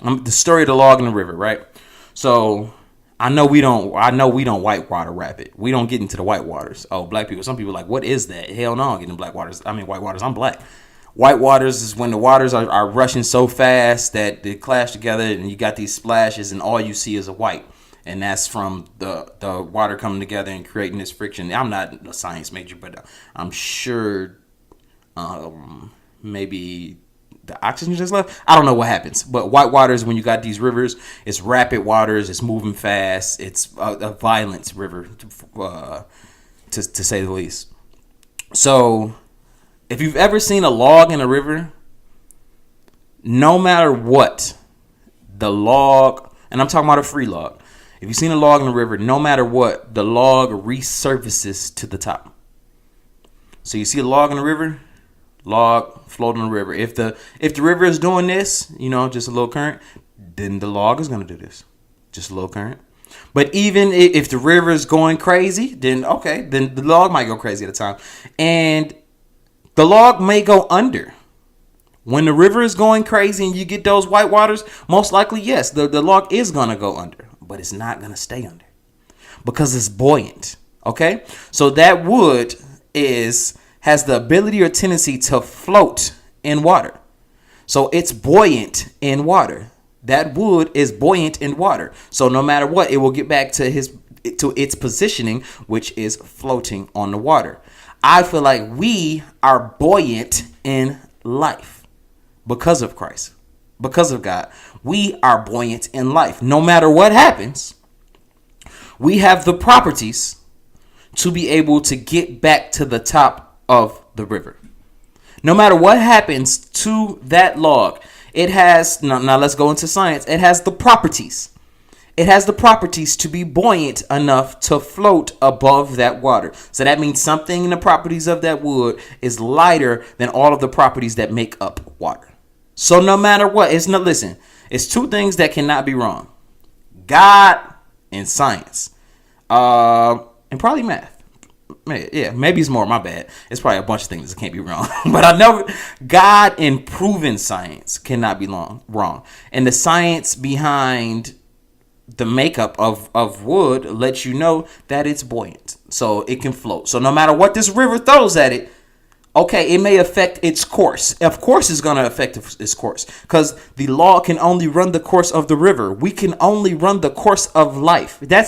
The story of the log in the river, right? So I know we don't whitewater rapid. We don't get into the white waters. Oh, black people. Some people are like, what is that? Hell no, I don't get in black waters. I mean white waters. I'm black. White waters is when the waters are rushing so fast that they clash together and you got these splashes and all you see is a white. And that's from the water coming together and creating this friction. I'm not a science major, but I'm sure maybe the oxygen just left. I don't know what happens, but white waters when you got these rivers, it's rapid waters, it's moving fast, it's a violent river, to say the least. So, if you've ever seen a log in a river, no matter what, the log, and I'm talking about a free log. If you've seen a log in the river, no matter what, the log resurfaces to the top. So you see a log in the river, log floating in the river. If the river is doing this, just a little current, then the log is going to do this, just a little current. But even if the river is going crazy, then the log might go crazy at a time, and the log may go under. When the river is going crazy and you get those white waters, most likely yes, the log is going to go under, but it's not going to stay under because it's buoyant. Okay, so that wood has the ability or tendency to float in water. So it's buoyant in water. That wood is buoyant in water. So no matter what, it will get back to its positioning, which is floating on the water. I feel like we are buoyant in life because of Christ, because of God. We are buoyant in life. No matter what happens, we have the properties to be able to get back to the top of the river. No matter what happens to that log, it has, now let's go into science. It has the properties. It has the properties to be buoyant enough to float above that water. So that means something in the properties of that wood is lighter than all of the properties that make up water. So no matter what, it's two things that cannot be wrong. God and science. And probably math. Yeah, maybe it's more. My bad. It's probably a bunch of things that can't be wrong. But I know God and proven science cannot be wrong. And the science behind the makeup of wood lets you know that it's buoyant. So it can float. So no matter what this river throws at it, okay, it may affect its course. Of course it's going to affect its course. Because the law can only run the course of the river. We can only run the course of life. That's